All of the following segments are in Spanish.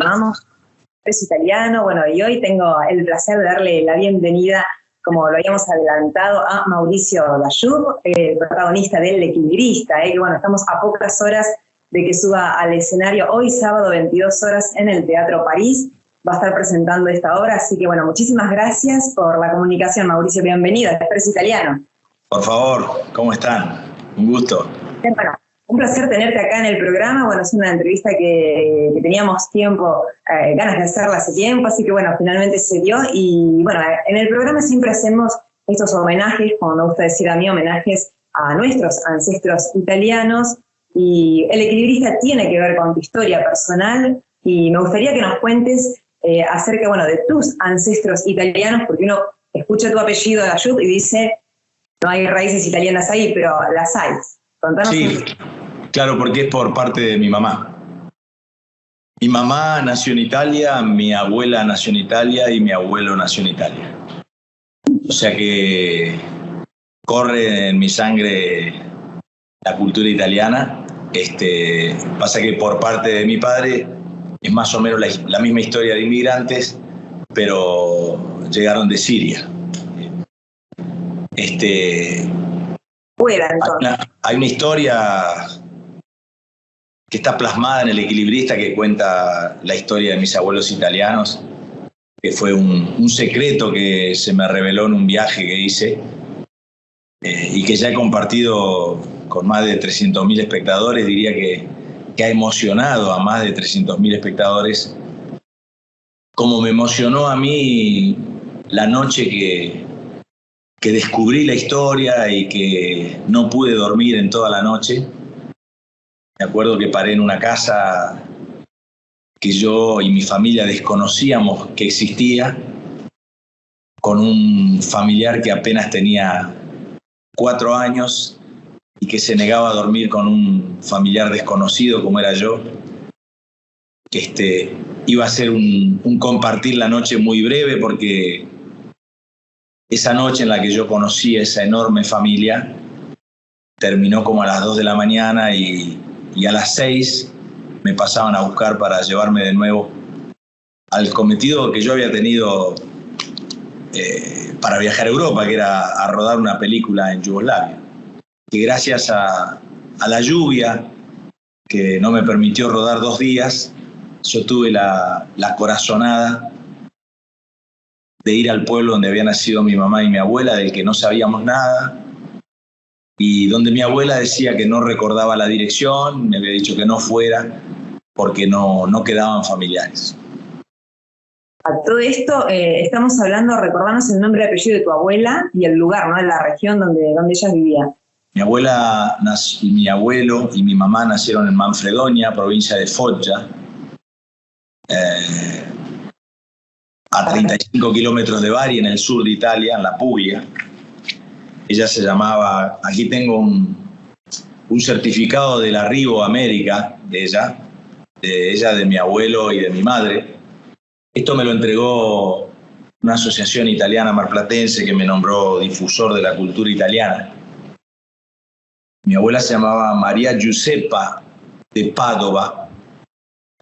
continuamos. Es italiano, bueno, y hoy tengo el placer de darle la bienvenida, como lo habíamos adelantado, a Mauricio Layub, el protagonista del Equilibrista, que bueno, estamos a pocas horas de que suba al escenario hoy, sábado, 22 horas, en el Teatro París. Va a estar presentando esta obra, así que bueno, muchísimas gracias por la comunicación, Mauricio, bienvenido a Expreso Italiano. Por favor, ¿cómo están? Un gusto. Bueno, un placer tenerte acá en el programa. Bueno, es una entrevista que teníamos tiempo, ganas de hacerla hace tiempo, así que bueno, finalmente se dio. Y bueno, en el programa siempre hacemos estos homenajes, como me gusta decir a mí, homenajes a nuestros ancestros italianos. Y El Equilibrista tiene que ver con tu historia personal. Y me gustaría que nos cuentes acerca, bueno, de tus ancestros italianos, porque uno escucha tu apellido, Layub, y dice, no hay raíces italianas ahí, pero las hay. Contanos. Sí, claro, porque es por parte de mi mamá. Mi mamá nació en Italia, mi abuela nació en Italia y mi abuelo nació en Italia. O sea que corre en mi sangre la cultura italiana. Pasa que por parte de mi padre es más o menos la misma historia de inmigrantes, pero llegaron de Siria. Hay una historia que está plasmada en El Equilibrista que cuenta la historia de mis abuelos italianos, que fue un secreto que se me reveló en un viaje que hice y que ya he compartido con más de 300.000 espectadores. Diría que ha emocionado a más de 300.000 espectadores, como me emocionó a mí la noche que descubrí la historia y que no pude dormir en toda la noche. Me acuerdo que paré en una casa que yo y mi familia desconocíamos que existía, con un familiar que apenas tenía 4 años y que se negaba a dormir con un familiar desconocido como era yo. Iba a ser un compartir la noche muy breve, porque esa noche en la que yo conocí a esa enorme familia terminó como a las 2 de la mañana y a las 6 me pasaban a buscar para llevarme de nuevo al cometido que yo había tenido para viajar a Europa, que era a rodar una película en Yugoslavia. Que gracias a la lluvia, que no me permitió rodar 2 días, yo tuve la corazonada de ir al pueblo donde habían nacido mi mamá y mi abuela, del que no sabíamos nada, y donde mi abuela decía que no recordaba la dirección, me había dicho que no fuera porque no quedaban familiares. A todo esto estamos hablando, recordanos el nombre y apellido de tu abuela y el lugar, ¿no? La región donde ellas vivían. Mi abuela, mi abuelo y mi mamá nacieron en Manfredonia, provincia de Foggia, a 35 kilómetros de Bari, en el sur de Italia, en la Puglia. Ella se llamaba, aquí tengo un certificado del arribo a América de ella, de mi abuelo y de mi madre. Esto me lo entregó una asociación italiana marplatense que me nombró difusor de la cultura italiana. Mi abuela se llamaba María Giuseppa de Padova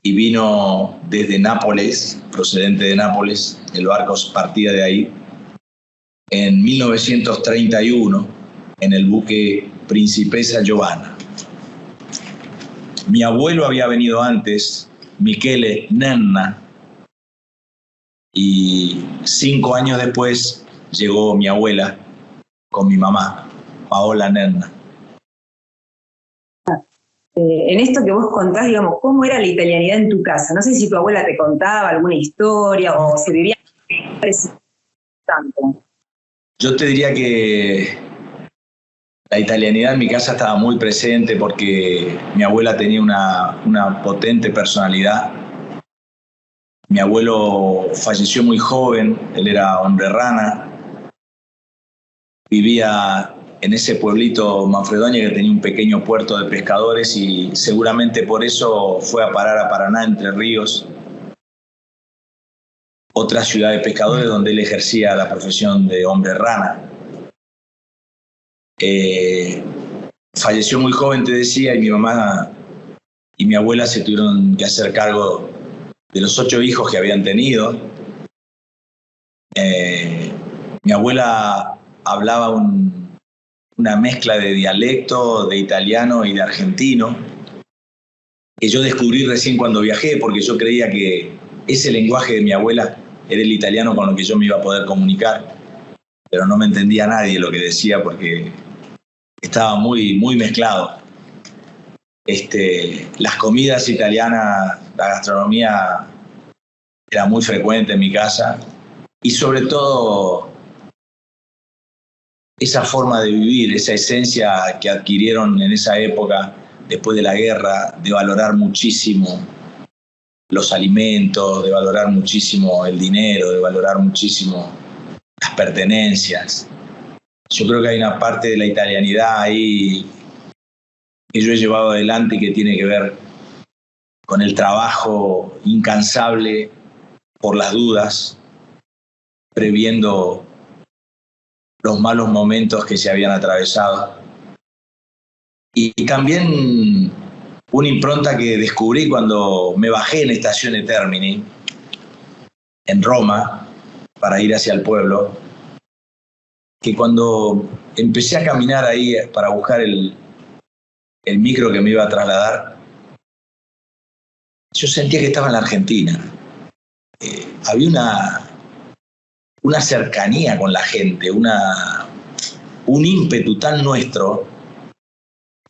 y vino desde Nápoles, procedente de Nápoles, el barco partía de ahí, en 1931, en el buque Principessa Giovanna. Mi abuelo había venido antes, Michele Nenna, y 5 años después llegó mi abuela con mi mamá, Paola Nenna. En esto que vos contás, digamos, ¿cómo era la italianidad en tu casa? No sé si tu abuela te contaba alguna historia o se vivía tanto. Yo te diría que la italianidad en mi casa estaba muy presente porque mi abuela tenía una potente personalidad. Mi abuelo falleció muy joven, él era hombre rana, vivía en ese pueblito Manfredonia que tenía un pequeño puerto de pescadores y seguramente por eso fue a parar a Paraná, Entre Ríos, otra ciudad de pescadores donde él ejercía la profesión de hombre rana. Falleció muy joven, te decía, y mi mamá y mi abuela se tuvieron que hacer cargo de los 8 hijos que habían tenido. Mi abuela hablaba una mezcla de dialecto, de italiano y de argentino, que yo descubrí recién cuando viajé, porque yo creía que ese lenguaje de mi abuela era el italiano con lo que yo me iba a poder comunicar, pero no me entendía nadie lo que decía porque estaba muy, muy mezclado. Las comidas italianas, la gastronomía era muy frecuente en mi casa, y sobre todo esa forma de vivir, esa esencia que adquirieron en esa época, después de la guerra, de valorar muchísimo los alimentos, de valorar muchísimo el dinero, de valorar muchísimo las pertenencias. Yo creo que hay una parte de la italianidad ahí que yo he llevado adelante y que tiene que ver con el trabajo incansable por las dudas, previendo los malos momentos que se habían atravesado. Y también una impronta que descubrí cuando me bajé en Estazione Termini, en Roma, para ir hacia el pueblo, que cuando empecé a caminar ahí para buscar el micro que me iba a trasladar, yo sentía que estaba en la Argentina. Había una cercanía con la gente, un ímpetu tan nuestro,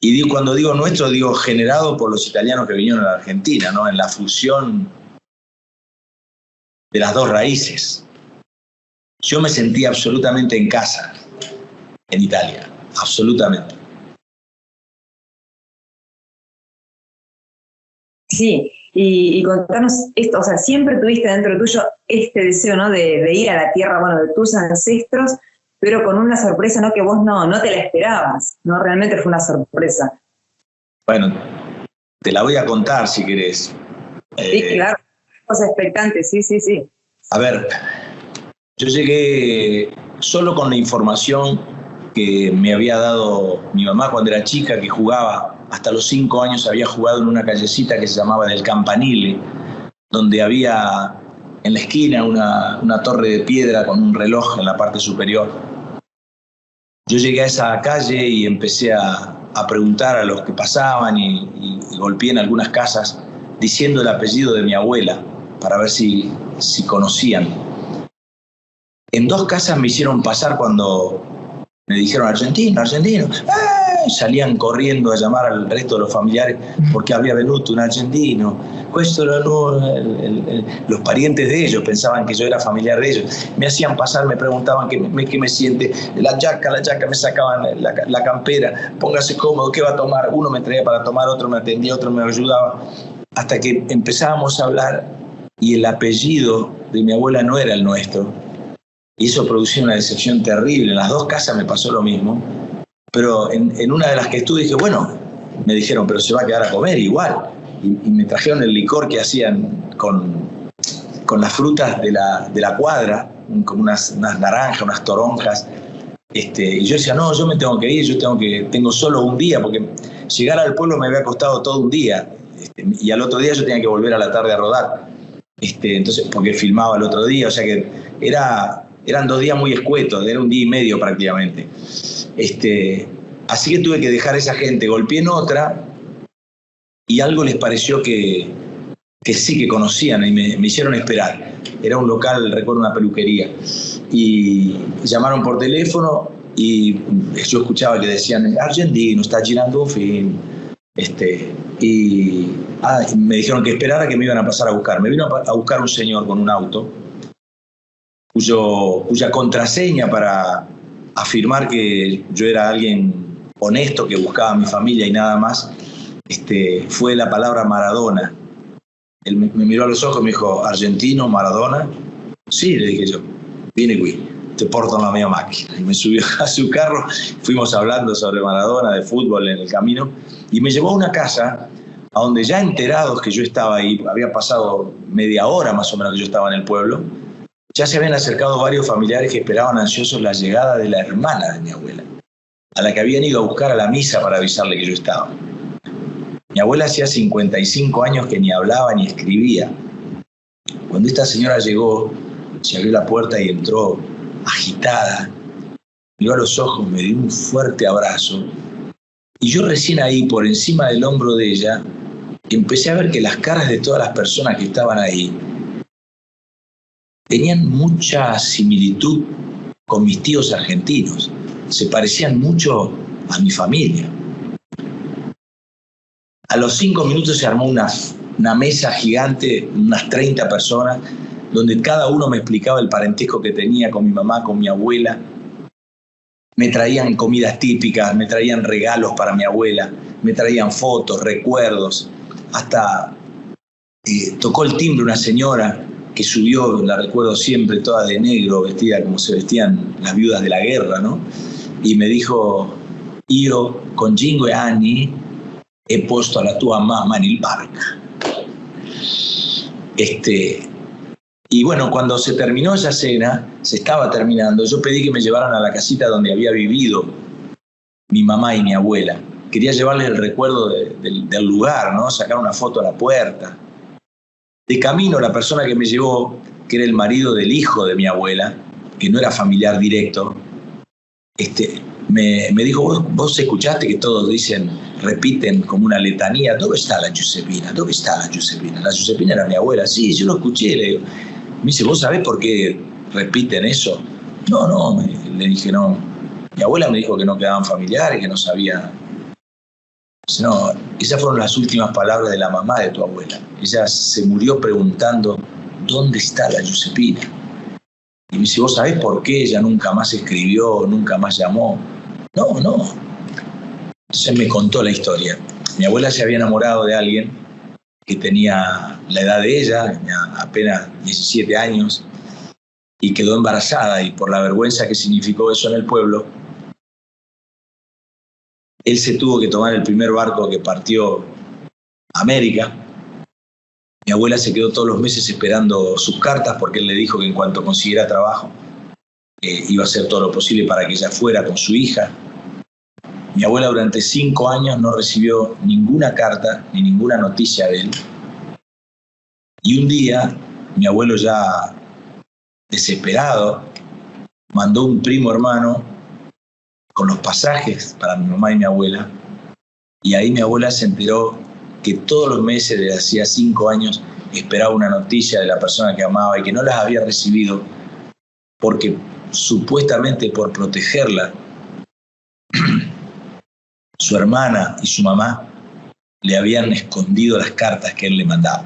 y cuando digo nuestro, digo generado por los italianos que vinieron a la Argentina, ¿no? En la fusión de las dos raíces. Yo me sentía absolutamente en casa en Italia, absolutamente. Sí, y contanos esto, o sea, siempre tuviste dentro tuyo este deseo, ¿no? De ir a la tierra, bueno, de tus ancestros, pero con una sorpresa, ¿no? Que vos no te la esperabas, ¿no? Realmente fue una sorpresa. Bueno, te la voy a contar si querés. Sí, claro, cosa expectante, sí. A ver, yo llegué solo con la información que me había dado mi mamá cuando era chica, que jugaba, hasta los 5 años había jugado en una callecita que se llamaba del Campanile, donde había en la esquina una torre de piedra con un reloj en la parte superior. Yo llegué a esa calle y empecé a preguntar a los que pasaban y golpeé en algunas casas diciendo el apellido de mi abuela para ver si conocían. En 2 casas me hicieron pasar cuando me dijeron argentino. Salían corriendo a llamar al resto de los familiares porque había venuto un argentino. Los parientes de ellos pensaban que yo era familiar de ellos. Me hacían pasar, me preguntaban qué me siente, la yaca, me sacaban la campera, póngase cómodo, ¿qué va a tomar? Uno me traía para tomar, otro me atendía, otro me ayudaba. Hasta que empezábamos a hablar y el apellido de mi abuela no era el nuestro. Y eso producía una decepción terrible. En las 2 casas me pasó lo mismo. Pero en una de las que estuve dije, bueno, me dijeron, pero se va a quedar a comer igual. Y me trajeron el licor que hacían con las frutas de la cuadra, como unas naranjas, unas toronjas. Y yo decía, no, yo me tengo que ir, tengo solo un día, porque llegar al pueblo me había costado todo un día. Y al otro día yo tenía que volver a la tarde a rodar. Entonces, porque filmaba el otro día, o sea que eran 2 días muy escuetos, era un día y medio prácticamente. Así que tuve que dejar a esa gente, golpeé en otra y algo les pareció que sí, que conocían y me hicieron esperar. Era un local, recuerdo, una peluquería. Y llamaron por teléfono y yo escuchaba que decían, argentino, está girando un film. Y me dijeron que esperara, que me iban a pasar a buscar. Me vino a buscar un señor con un auto cuya contraseña para afirmar que yo era alguien honesto, que buscaba a mi familia y nada más, fue la palabra Maradona. Él me miró a los ojos y me dijo, ¿argentino, Maradona? Sí, le dije yo, viene aquí, te porto en la mía máquina. Y me subió a su carro, fuimos hablando sobre Maradona, de fútbol en el camino, y me llevó a una casa a donde ya enterados que yo estaba ahí, había pasado media hora más o menos que yo estaba en el pueblo, ya se habían acercado varios familiares que esperaban ansiosos la llegada de la hermana de mi abuela, a la que habían ido a buscar a la misa para avisarle que yo estaba. Mi abuela hacía 55 años que ni hablaba ni escribía. Cuando esta señora llegó, se abrió la puerta y entró agitada, miró a los ojos, me dio un fuerte abrazo. Y yo recién ahí, por encima del hombro de ella, empecé a ver que las caras de todas las personas que estaban ahí tenían mucha similitud con mis tíos argentinos. Se parecían mucho a mi familia. A los 5 minutos se armó una mesa gigante, unas 30 personas, donde cada uno me explicaba el parentesco que tenía con mi mamá, con mi abuela. Me traían comidas típicas, me traían regalos para mi abuela, me traían fotos, recuerdos. Hasta tocó el timbre una señora que subió, la recuerdo siempre, toda de negro, vestida como se vestían las viudas de la guerra, ¿no? Y me dijo, io con 5 anni he puesto a la tua mamma en el barca. Y bueno, cuando se terminó esa cena, se estaba terminando, yo pedí que me llevaran a la casita donde había vivido mi mamá y mi abuela. Quería llevarles el recuerdo del lugar, ¿no? Sacar una foto a la puerta. De camino, la persona que me llevó, que era el marido del hijo de mi abuela, que no era familiar directo, me dijo, ¿vos escuchaste que todos repiten como una letanía? ¿Dónde está la Giuseppina? ¿Dónde está la Giuseppina? La Giuseppina era mi abuela. Sí, yo lo escuché. Le digo. Me dice, ¿vos sabés por qué repiten eso? No, le dije, no. Mi abuela me dijo que no quedaban familiares, que no sabía. Dice, no, esas fueron las últimas palabras de la mamá de tu abuela. Ella se murió preguntando, ¿dónde está la Giuseppina? Y me dice, ¿vos sabés por qué ella nunca más escribió, nunca más llamó? No. Entonces me contó la historia. Mi abuela se había enamorado de alguien que tenía la edad de ella, tenía apenas 17 años, y quedó embarazada, y por la vergüenza que significó eso en el pueblo, él se tuvo que tomar el primer barco que partió a América. Mi abuela se quedó todos los meses esperando sus cartas porque él le dijo que en cuanto consiguiera trabajo iba a hacer todo lo posible para que ella fuera con su hija. Mi abuela durante 5 años no recibió ninguna carta ni ninguna noticia de él. Y un día, mi abuelo ya desesperado, mandó un primo hermano con los pasajes para mi mamá y mi abuela. Y ahí mi abuela se enteró que todos los meses, desde hacía 5 años, esperaba una noticia de la persona que amaba y que no las había recibido porque supuestamente por protegerla, su hermana y su mamá le habían escondido las cartas que él le mandaba.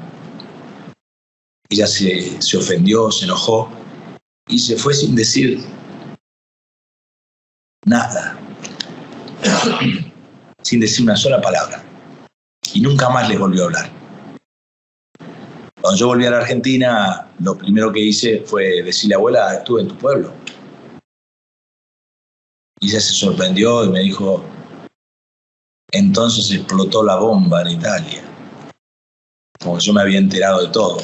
Ella se ofendió, se enojó y se fue sin decir nada, sin decir una sola palabra. Y nunca más les volvió a hablar. Cuando yo volví a la Argentina, lo primero que hice fue decirle, abuela, estuve en tu pueblo. Y ella se sorprendió y me dijo, entonces explotó la bomba en Italia. Como yo me había enterado de todo.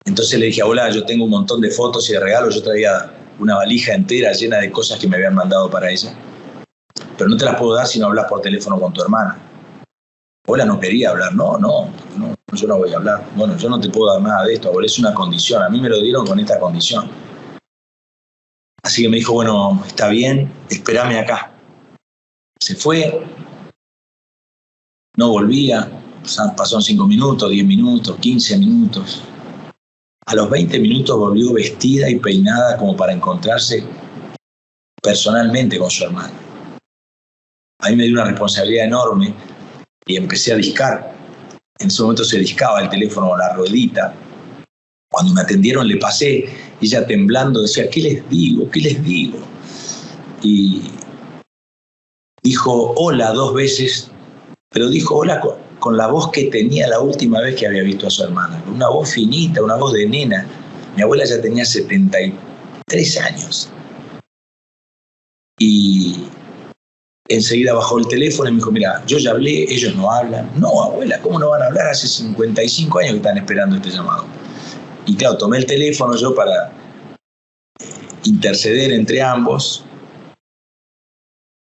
Entonces le dije, abuela, yo tengo un montón de fotos y de regalos. Yo traía una valija entera llena de cosas que me habían mandado para ella. Pero no te las puedo dar si no hablas por teléfono con tu hermana. Abuela no quería hablar. No, yo no voy a hablar. Bueno, yo no te puedo dar nada de esto, abuela, es una condición. A mí me lo dieron con esta condición. Así que me dijo, bueno, está bien, espérame acá. Se fue, no volvía, pasaron 5 minutos, 10 minutos, 15 minutos. A los 20 minutos volvió vestida y peinada como para encontrarse personalmente con su hermana. A mí me dio una responsabilidad enorme y empecé a discar. En ese momento se discaba el teléfono con la ruedita. Cuando me atendieron le pasé, ella temblando decía, ¿qué les digo? ¿Qué les digo? Y dijo hola 2 veces, pero dijo hola con la voz que tenía la última vez que había visto a su hermana. Una voz finita, una voz de nena. Mi abuela ya tenía 73 años. Y enseguida bajó el teléfono y me dijo, mira, yo ya hablé, ellos no hablan. No, abuela, ¿cómo no van a hablar? Hace 55 años que están esperando este llamado. Y claro, tomé el teléfono yo para interceder entre ambos.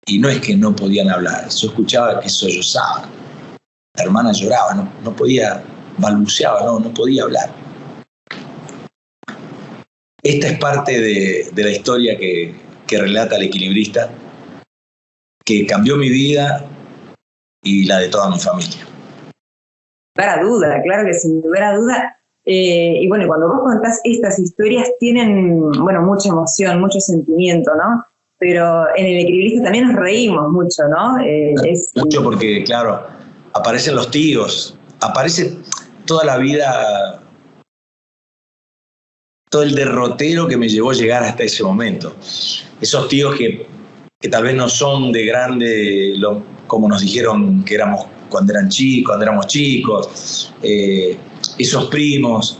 Y no es que no podían hablar, yo escuchaba que sollozaban. La hermana lloraba, no podía balbuceaba, no podía hablar. Esta es parte de la historia que relata El Equilibrista, que cambió mi vida y la de toda mi familia. Sin lugar a duda, claro que sin lugar a duda. Y bueno, cuando vos contás estas historias tienen, bueno, mucha emoción, mucho sentimiento, ¿no? Pero en El Equilibrista también nos reímos mucho, ¿no? Mucho porque, claro, aparecen los tíos, aparece toda la vida, todo el derrotero que me llevó a llegar hasta ese momento. Esos tíos que tal vez no son de grande, como nos dijeron que éramos cuando éramos chicos, esos primos,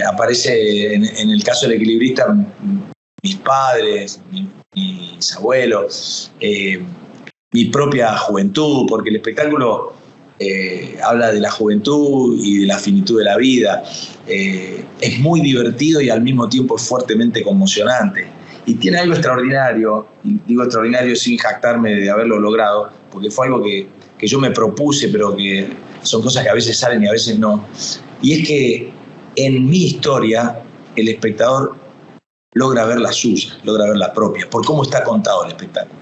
aparece en el caso del Equilibrista mis padres, mis abuelos, mi propia juventud, porque el espectáculo habla de la juventud y de la finitud de la vida. Es muy divertido y al mismo tiempo es fuertemente conmocionante. Y tiene algo extraordinario, y digo extraordinario sin jactarme de haberlo logrado, porque fue algo que yo me propuse, pero que son cosas que a veces salen y a veces no. Y es que en mi historia el espectador logra ver la suya, logra ver la propia, por cómo está contado el espectáculo.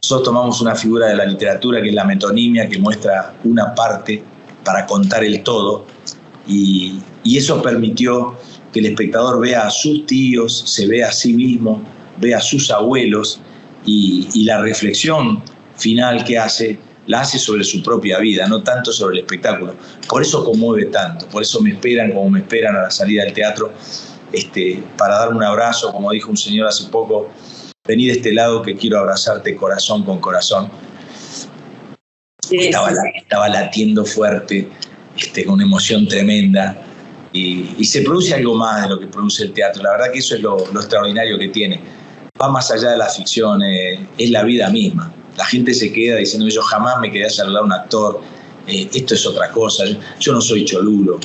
Nosotros tomamos una figura de la literatura que es la metonimia, que muestra una parte para contar el todo, y eso permitió que el espectador vea a sus tíos, se vea a sí mismo, vea a sus abuelos, y la reflexión final que hace, la hace sobre su propia vida, no tanto sobre el espectáculo. Por eso conmueve tanto, por eso me esperan como me esperan a la salida del teatro, para dar un abrazo, como dijo un señor hace poco, vení de este lado que quiero abrazarte corazón con corazón. Estaba latiendo fuerte, con una emoción tremenda, y se produce algo más de lo que produce el teatro. La verdad que eso es lo extraordinario que tiene. Va más allá de la ficción, es la vida misma. La gente se queda diciendo, yo jamás me quedé a saludar a un actor, esto es otra cosa, yo no soy cholulo.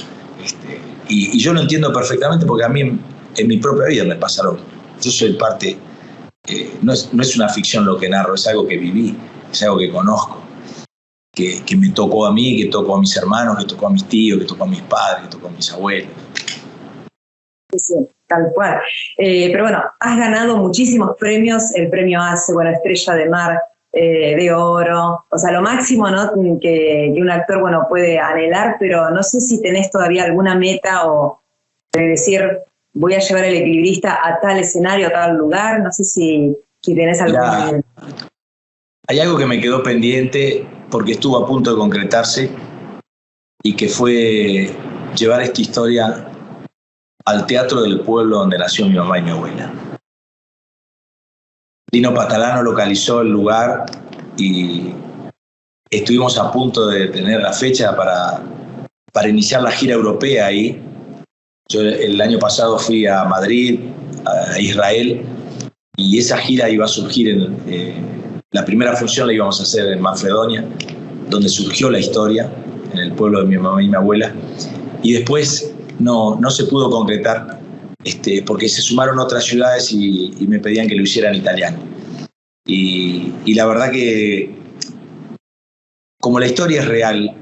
Y yo lo entiendo perfectamente porque a mí en mi propia vida me pasaron. Yo soy parte, no es una ficción lo que narro, es algo que viví, es algo que conozco, que me tocó a mí, que tocó a mis hermanos, que tocó a mis tíos, que tocó a mis padres, que tocó a mis abuelos. Sí, tal cual. Pero bueno, has ganado muchísimos premios, el premio ACE, bueno, Estrella de Mar, de Oro, o sea, lo máximo, ¿no?, que un actor, bueno, puede anhelar, pero no sé si tenés todavía alguna meta o de decir, voy a llevar El Equilibrista a tal escenario, a tal lugar, no sé si tenés alguna. Hay algo que me quedó pendiente porque estuvo a punto de concretarse y que fue llevar esta historia al teatro del pueblo donde nació mi mamá y mi abuela. Lino Patalano localizó el lugar y estuvimos a punto de tener la fecha para iniciar la gira europea ahí. Yo el año pasado fui a Madrid, a Israel, y esa gira iba a surgir la primera función la íbamos a hacer en Manfredonia, donde surgió la historia, en el pueblo de mi mamá y mi abuela, y después no se pudo concretar porque se sumaron otras ciudades y me pedían que lo hiciera en italiano. Y la verdad que, como la historia es real,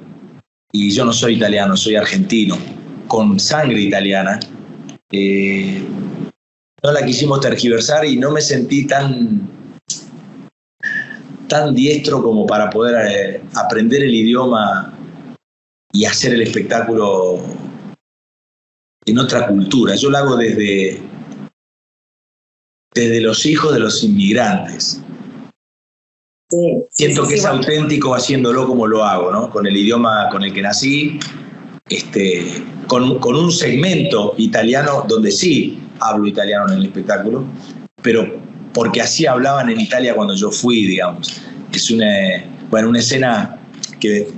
y yo no soy italiano, soy argentino, con sangre italiana, no la quisimos tergiversar y no me sentí tan diestro como para poder aprender el idioma y hacer el espectáculo en otra cultura. Yo lo hago desde los hijos de los inmigrantes. Sí, Siento que es auténtico haciéndolo como lo hago, ¿no? Con el idioma con el que nací, con un segmento italiano donde sí hablo italiano en el espectáculo, pero porque así hablaban en Italia cuando yo fui, digamos. Es una escena que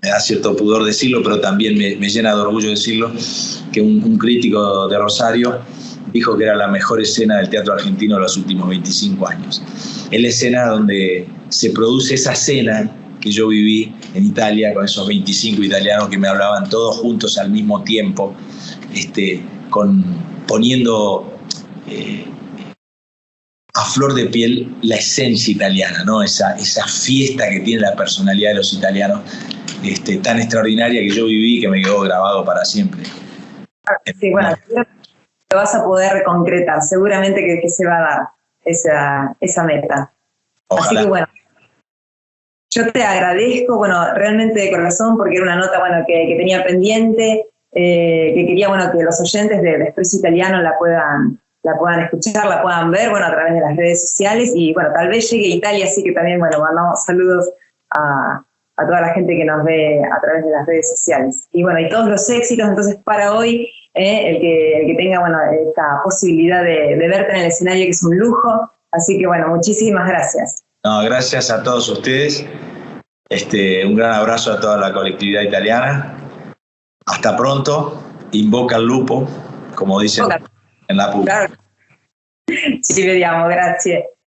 me da cierto pudor decirlo, pero también me llena de orgullo decirlo, que un crítico de Rosario dijo que era la mejor escena del teatro argentino de los últimos 25 años. Es la escena donde se produce esa cena que yo viví en Italia con esos 25 italianos que me hablaban todos juntos al mismo tiempo, poniendo a flor de piel la esencia italiana, ¿no? Esa fiesta que tiene la personalidad de los italianos. tan extraordinaria que yo viví, que me quedó grabado para siempre. Sí, bueno, lo vas a poder concretar, seguramente que se va a dar esa meta. Ojalá. Así que bueno, yo te agradezco, bueno, realmente de corazón, porque era una nota, bueno, que tenía pendiente, que quería, bueno, que los oyentes de Expreso Italiano la puedan escuchar, la puedan ver, bueno, a través de las redes sociales, y bueno, tal vez llegue a Italia, así que también, bueno, mandamos saludos a toda la gente que nos ve a través de las redes sociales. Y bueno, y todos los éxitos, entonces, para hoy, el que tenga, bueno, esta posibilidad de verte en el escenario, que es un lujo, así que, bueno, muchísimas gracias. No, gracias a todos ustedes. Un gran abrazo a toda la colectividad italiana. Hasta pronto. Invoca al lupo, como dicen en la PUC. Claro. Ci vediamo, grazie.